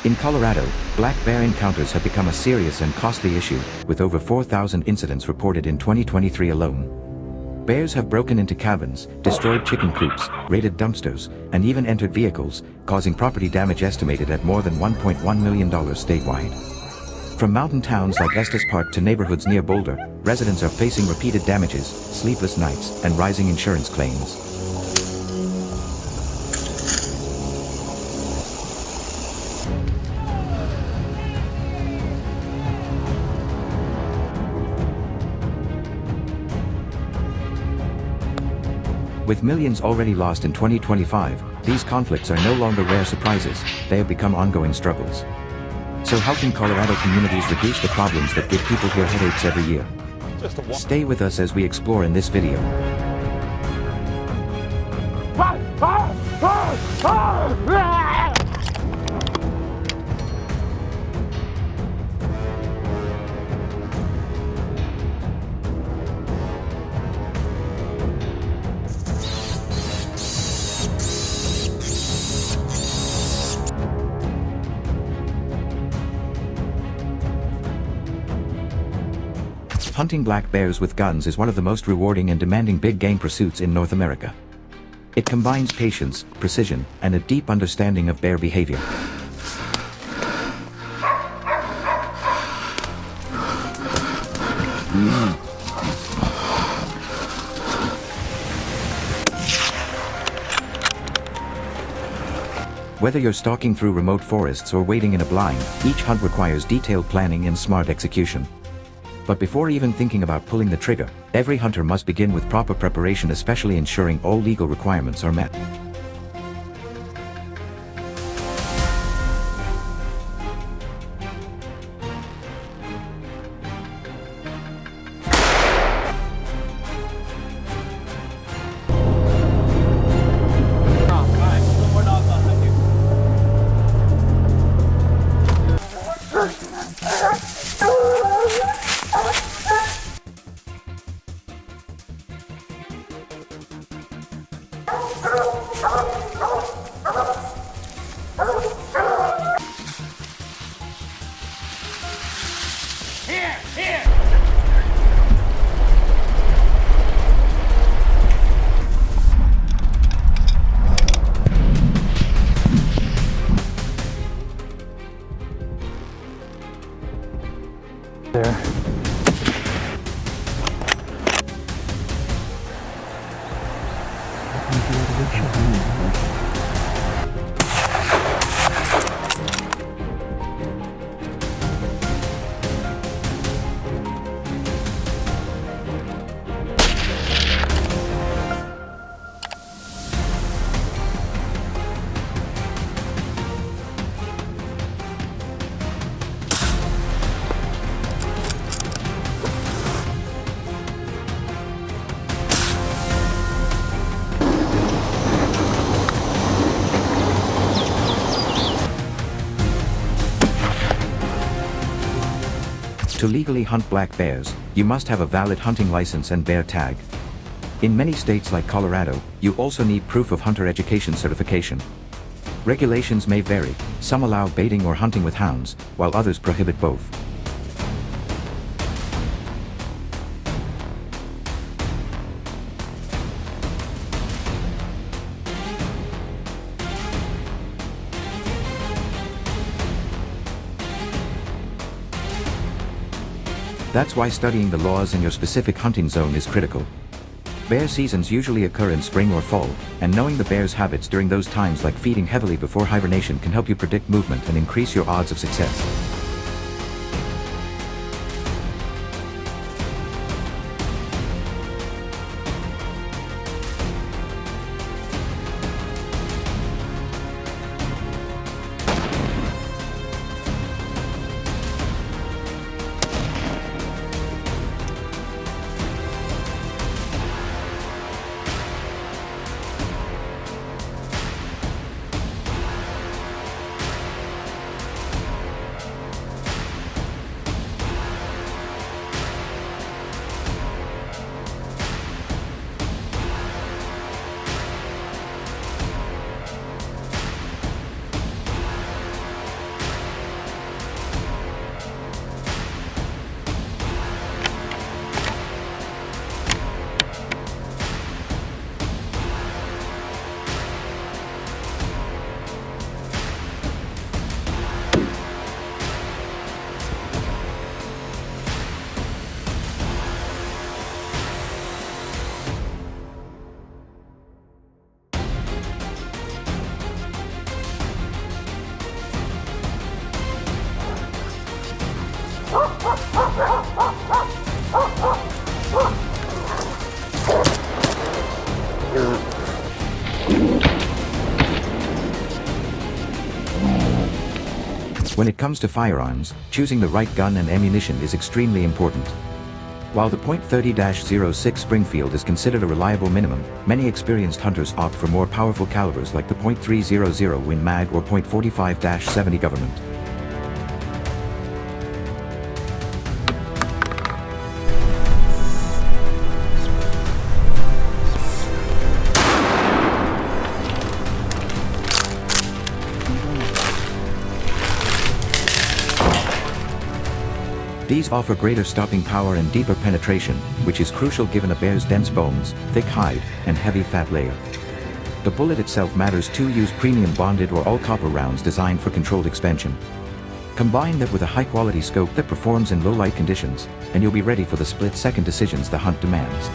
In Colorado, black bear encounters have become a serious and costly issue, with over 4,000 incidents reported in 2023 alone. Bears have broken into cabins, destroyed chicken coops, raided dumpsters, and even entered vehicles, causing property damage estimated at more than $1.1 million statewide. From mountain towns like Estes Park to neighborhoods near Boulder, residents are facing repeated damages, sleepless nights, and rising insurance claims. With millions already lost in 2025, these conflicts are no longer rare surprises, they have become ongoing struggles. So how can Colorado communities reduce the problems that give people here headaches every year? Stay with us as we explore in this video. Hunting black bears with guns is one of the most rewarding and demanding big game pursuits in North America. It combines patience, precision, and a deep understanding of bear behavior. Whether you're stalking through remote forests or wading in a blind, each hunt requires detailed planning and smart execution. But before even thinking about pulling the trigger, every hunter must begin with proper preparation, especially ensuring all legal requirements are met. There. To legally hunt black bears, you must have a valid hunting license and bear tag. In many states like Colorado, you also need proof of hunter education certification. Regulations may vary, some allow baiting or hunting with hounds, while others prohibit both. That's why studying the laws in your specific hunting zone is critical. Bear seasons usually occur in spring or fall, and knowing the bear's habits during those times, like feeding heavily before hibernation, can help you predict movement and increase your odds of success. When it comes to firearms, choosing the right gun and ammunition is extremely important. While the .30-06 Springfield is considered a reliable minimum, many experienced hunters opt for more powerful calibers like the .300 Win Mag or .45-70 Government. These offer greater stopping power and deeper penetration, which is crucial given a bear's dense bones, thick hide, and heavy fat layer. The bullet itself matters too. Use premium bonded or all-copper rounds designed for controlled expansion. Combine that with a high-quality scope that performs in low-light conditions, and you'll be ready for the split-second decisions the hunt demands.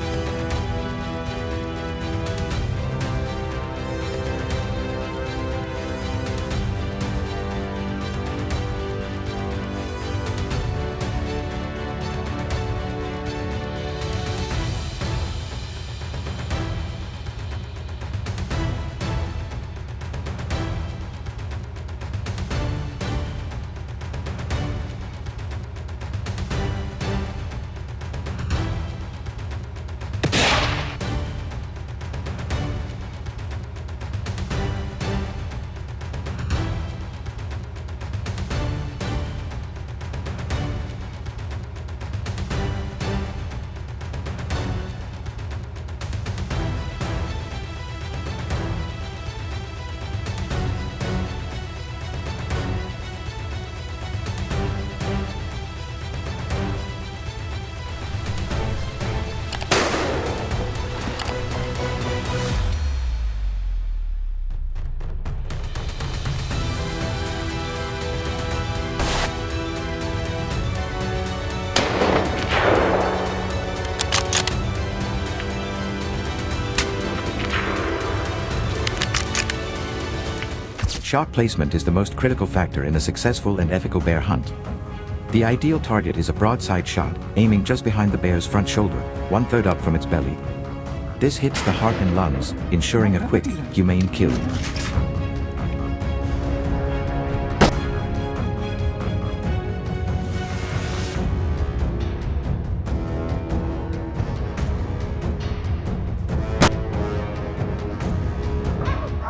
Shot placement is the most critical factor in a successful and ethical bear hunt. The ideal target is a broadside shot, aiming just behind the bear's front shoulder, 1/3 up from its belly. This hits the heart and lungs, ensuring a quick, humane kill.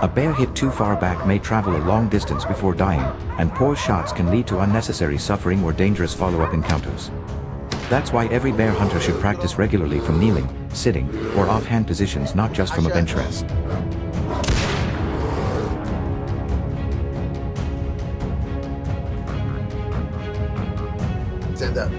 A bear hit too far back may travel a long distance before dying, and poor shots can lead to unnecessary suffering or dangerous follow-up encounters. That's why every bear hunter should practice regularly from kneeling, sitting, or offhand positions, not just from a bench rest. Stand up.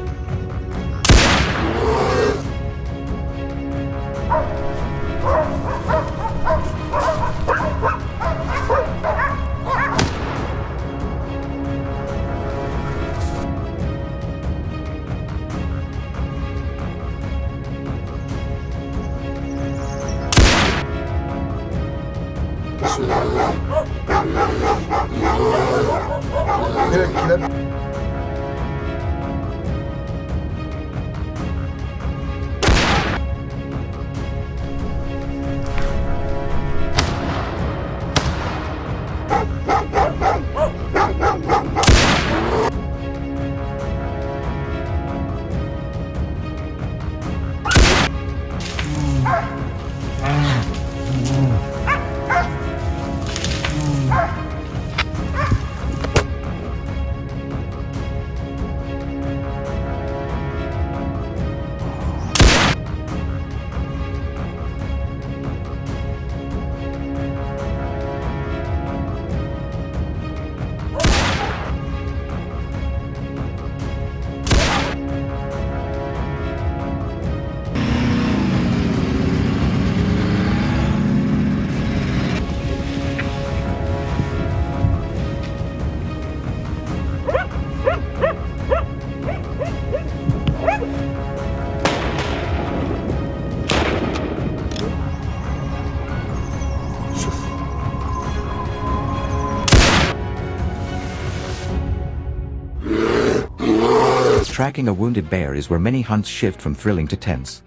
Tracking a wounded bear is where many hunts shift from thrilling to tense.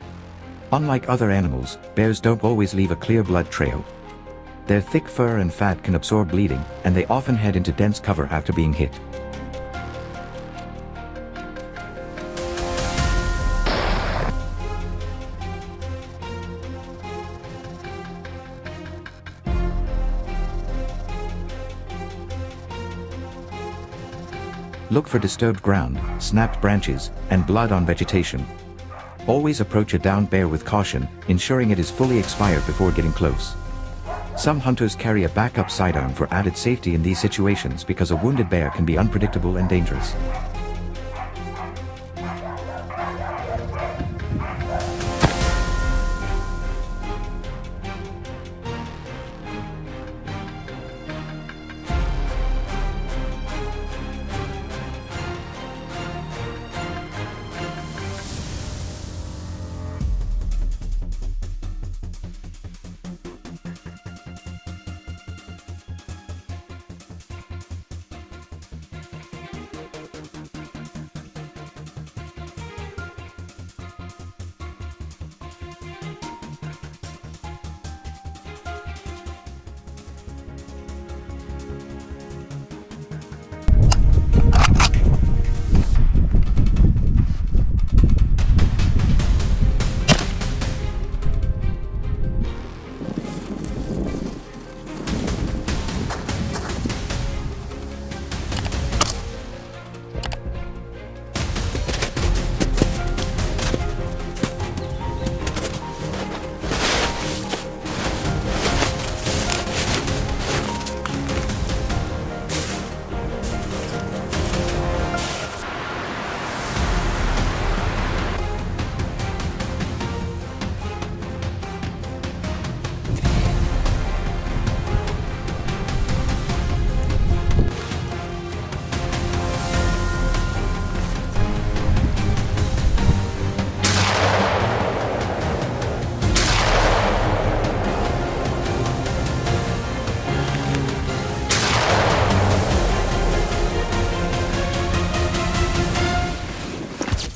Unlike other animals, bears don't always leave a clear blood trail. Their thick fur and fat can absorb bleeding, and they often head into dense cover after being hit. Look for disturbed ground, snapped branches, and blood on vegetation. Always approach a downed bear with caution, ensuring it is fully expired before getting close. Some hunters carry a backup sidearm for added safety in these situations because a wounded bear can be unpredictable and dangerous.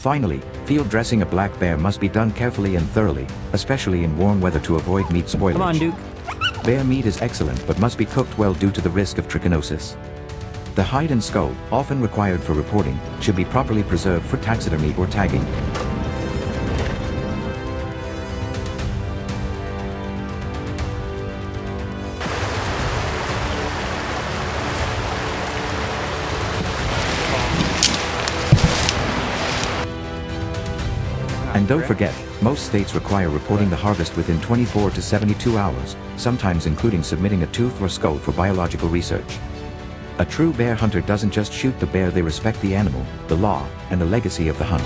Finally, field dressing a black bear must be done carefully and thoroughly, especially in warm weather to avoid meat spoilage. Come on, Duke. Bear meat is excellent but must be cooked well due to the risk of trichinosis. The hide and skull, often required for reporting, should be properly preserved for taxidermy or tagging. And don't forget, most states require reporting the harvest within 24 to 72 hours, sometimes including submitting a tooth or skull for biological research. A true bear hunter doesn't just shoot the bear, they respect the animal, the law, and the legacy of the hunt.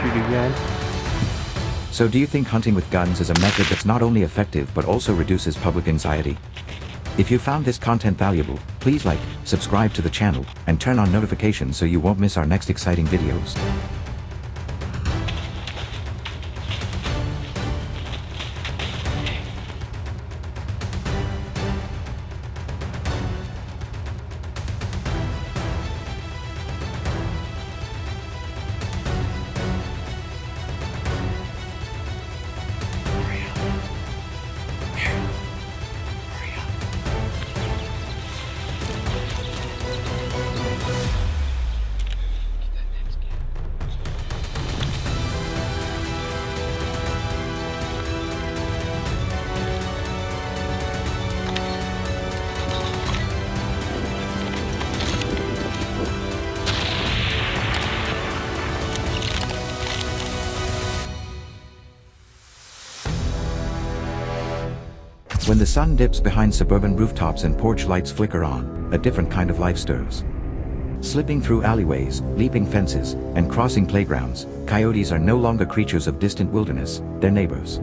Shoot again. So do you think hunting with guns is a method that's not only effective but also reduces public anxiety? If you found this content valuable, please like, subscribe to the channel, and turn on notifications so you won't miss our next exciting videos. When the sun dips behind suburban rooftops and porch lights flicker on, a different kind of life stirs. Slipping through alleyways, leaping fences, and crossing playgrounds, coyotes are no longer creatures of distant wilderness, they're neighbors.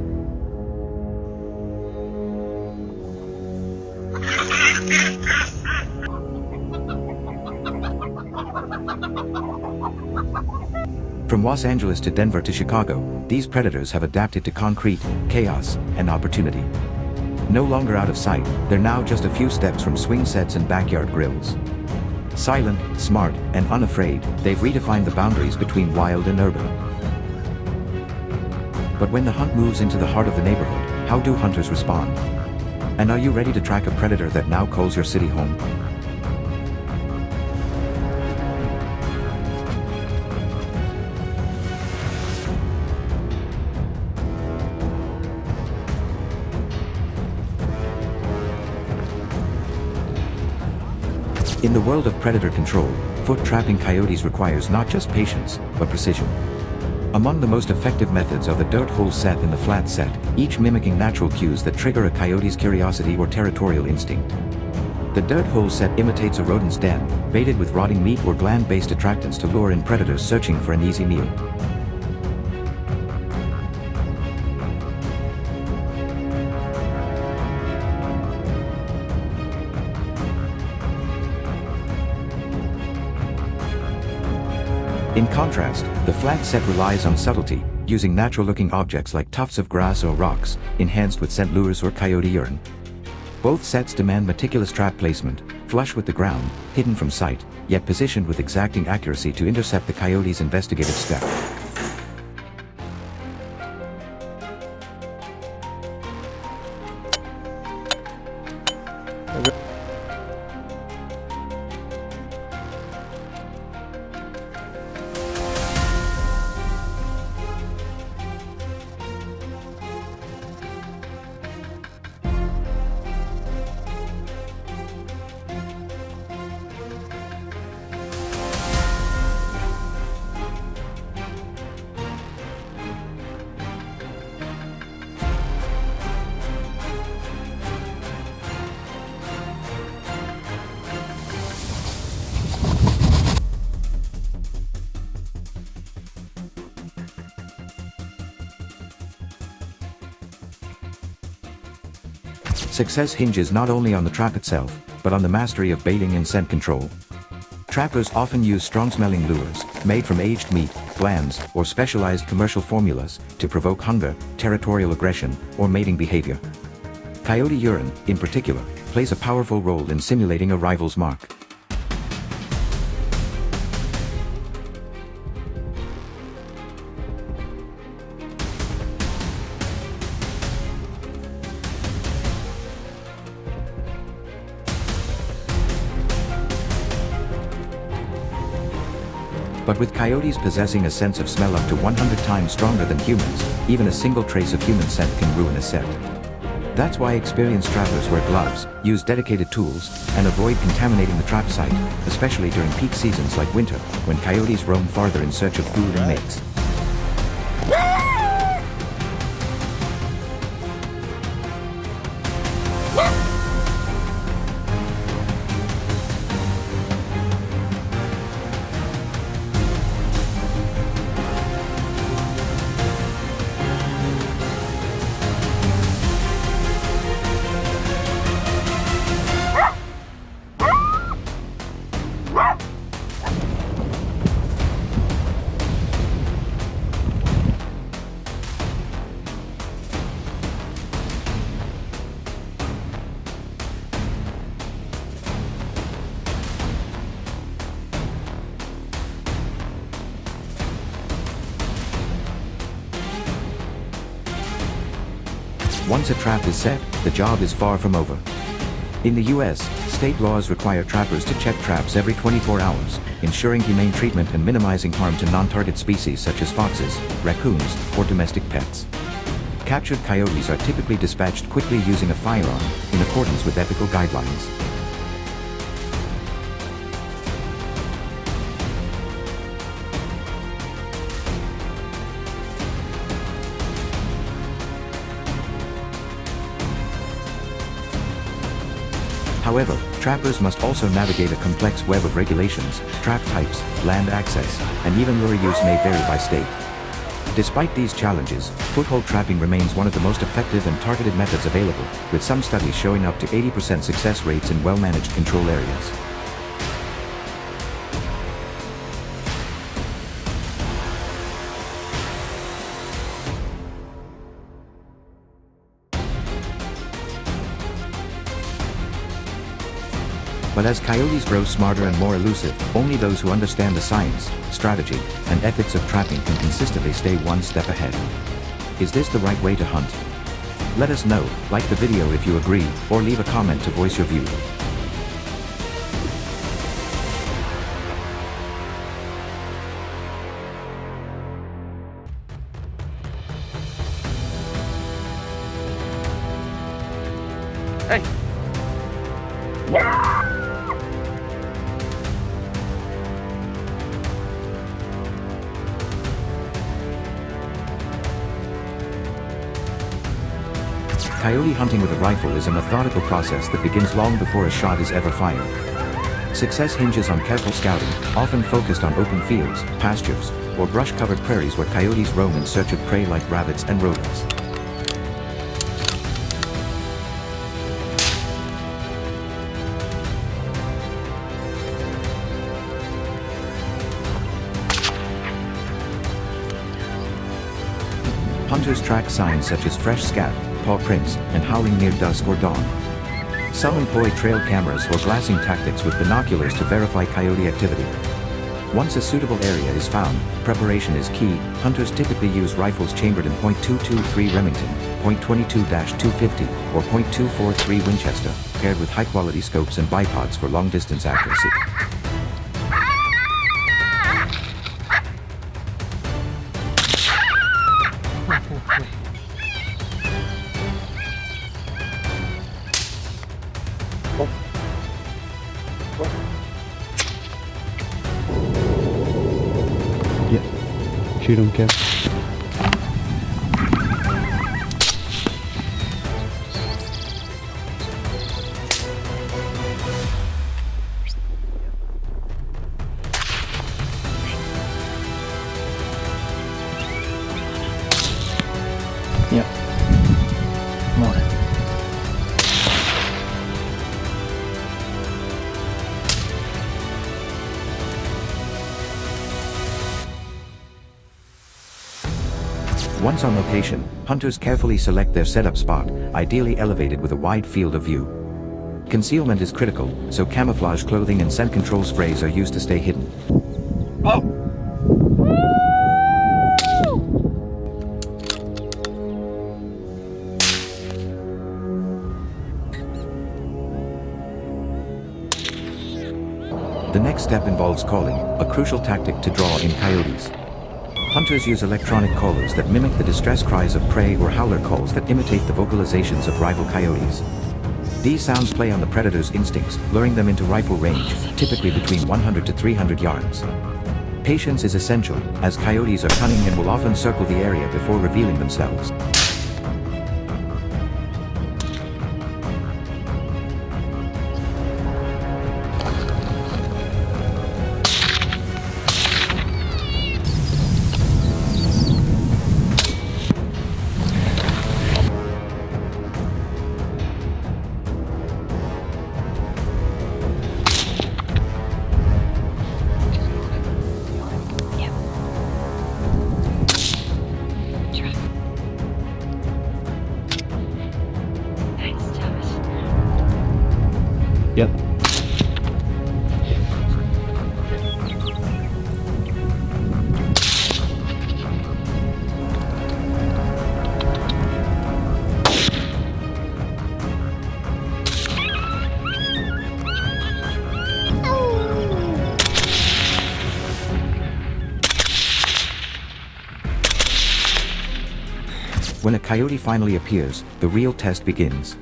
From Los Angeles to Denver to Chicago, these predators have adapted to concrete, chaos, and opportunity. No longer out of sight, they're now just a few steps from swing sets and backyard grills. Silent, smart, and unafraid, they've redefined the boundaries between wild and urban. But when the hunt moves into the heart of the neighborhood, how do hunters respond? And are you ready to track a predator that now calls your city home? In the world of predator control, foot trapping coyotes requires not just patience, but precision. Among the most effective methods are the dirt hole set and the flat set, each mimicking natural cues that trigger a coyote's curiosity or territorial instinct. The dirt hole set imitates a rodent's den, baited with rotting meat or gland-based attractants to lure in predators searching for an easy meal. In contrast, the flat set relies on subtlety, using natural-looking objects like tufts of grass or rocks, enhanced with scent lures or coyote urine. Both sets demand meticulous trap placement, flush with the ground, hidden from sight, yet positioned with exacting accuracy to intercept the coyote's investigative step. Success hinges not only on the trap itself, but on the mastery of baiting and scent control. Trappers often use strong-smelling lures, made from aged meat, glands, or specialized commercial formulas, to provoke hunger, territorial aggression, or mating behavior. Coyote urine, in particular, plays a powerful role in simulating a rival's mark. But with coyotes possessing a sense of smell up to 100 times stronger than humans, even a single trace of human scent can ruin a set. That's why experienced trappers wear gloves, use dedicated tools, and avoid contaminating the trap site, especially during peak seasons like winter, when coyotes roam farther in search of food and mates. Once a trap is set, the job is far from over. In the US, state laws require trappers to check traps every 24 hours, ensuring humane treatment and minimizing harm to non-target species such as foxes, raccoons, or domestic pets. Captured coyotes are typically dispatched quickly using a firearm, in accordance with ethical guidelines. However, trappers must also navigate a complex web of regulations, trap types, land access, and even lure use may vary by state. Despite these challenges, foothold trapping remains one of the most effective and targeted methods available, with some studies showing up to 80% success rates in well-managed control areas. But as coyotes grow smarter and more elusive, only those who understand the science, strategy, and ethics of trapping can consistently stay one step ahead. Is this the right way to hunt? Let us know, like the video if you agree, or leave a comment to voice your view. Hey! Coyote hunting with a rifle is a methodical process that begins long before a shot is ever fired. Success hinges on careful scouting, often focused on open fields, pastures, or brush-covered prairies where coyotes roam in search of prey like rabbits and rodents. Hunters track signs such as fresh scat, paw prints, and howling near dusk or dawn. Some employ trail cameras or glassing tactics with binoculars to verify coyote activity. Once a suitable area is found, preparation is key. Hunters typically use rifles chambered in .223 Remington, .22-250, or .243 Winchester, paired with high-quality scopes and bipods for long-distance accuracy. Yeah. Shoot him, Kev. Yep. Come on. Once on location, hunters carefully select their setup spot, ideally elevated with a wide field of view. Concealment is critical, so camouflage clothing and scent control sprays are used to stay hidden. The next step involves calling, a crucial tactic to draw in coyotes. Hunters use electronic callers that mimic the distress cries of prey or howler calls that imitate the vocalizations of rival coyotes. These sounds play on the predator's instincts, luring them into rifle range, typically between 100 to 300 yards. Patience is essential, as coyotes are cunning and will often circle the area before revealing themselves. Yep. When a coyote finally appears, the real test begins.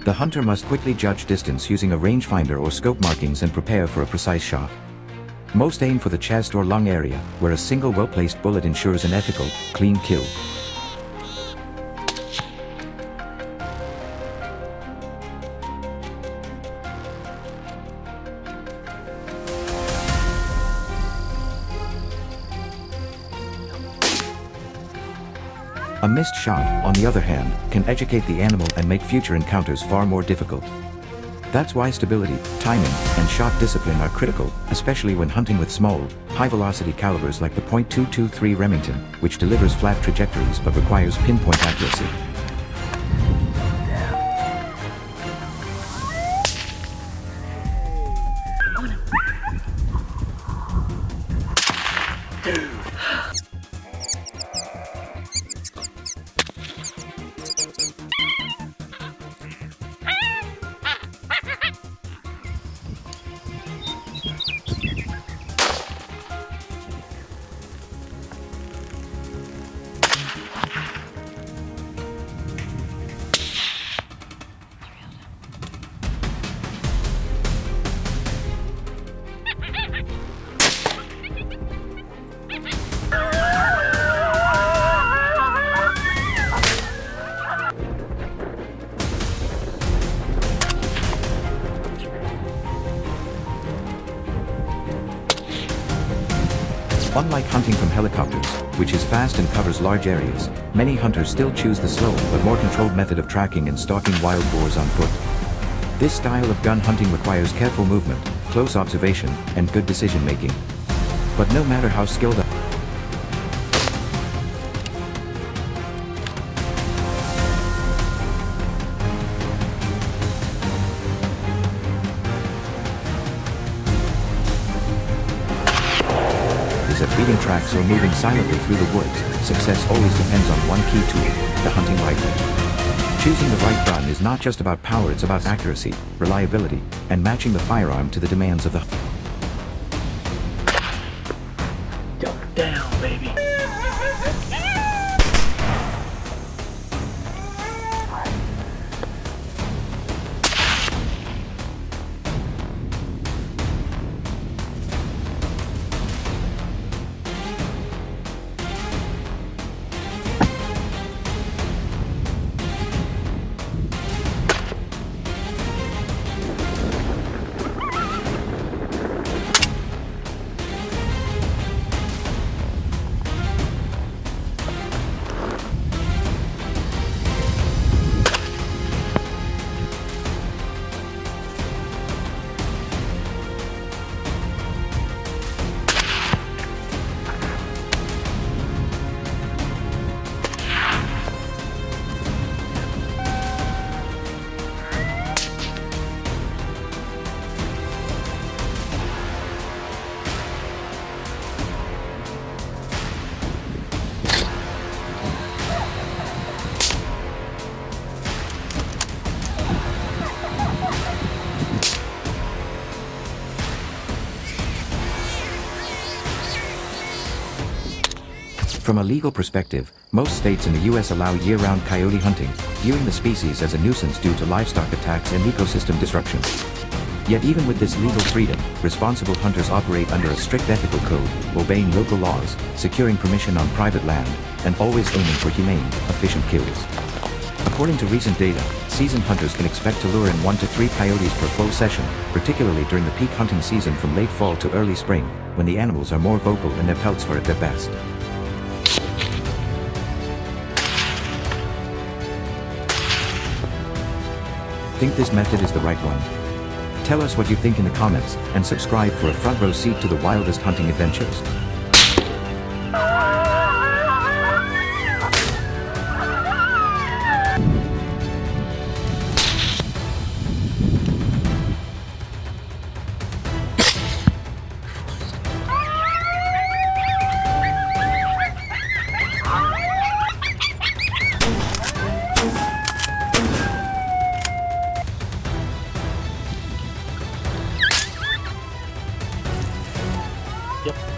The hunter must quickly judge distance using a rangefinder or scope markings and prepare for a precise shot. Most aim for the chest or lung area, where a single well-placed bullet ensures an ethical, clean kill. A missed shot, on the other hand, can educate the animal and make future encounters far more difficult. That's why stability, timing, and shot discipline are critical, especially when hunting with small, high-velocity calibers like the .223 Remington, which delivers flat trajectories but requires pinpoint accuracy. Unlike hunting from helicopters, which is fast and covers large areas, many hunters still choose the slow but more controlled method of tracking and stalking wild boars on foot. This style of gun hunting requires careful movement, close observation, and good decision making. But no matter how skilled a is at beating tracks or moving silently through the woods, success always depends on one key tool, the hunting rifle. Choosing the right gun is not just about power, it's about accuracy, reliability, and matching the firearm to the demands of the Go down, baby. From a legal perspective, most states in the U.S. allow year-round coyote hunting, viewing the species as a nuisance due to livestock attacks and ecosystem disruption. Yet even with this legal freedom, responsible hunters operate under a strict ethical code, obeying local laws, securing permission on private land, and always aiming for humane, efficient kills. According to recent data, seasoned hunters can expect to lure in 1 to 3 coyotes per full session, particularly during the peak hunting season from late fall to early spring, when the animals are more vocal and their pelts are at their best. Think this method is the right one? Tell us what you think in the comments, and subscribe for a front row seat to the wildest hunting adventures. Yep.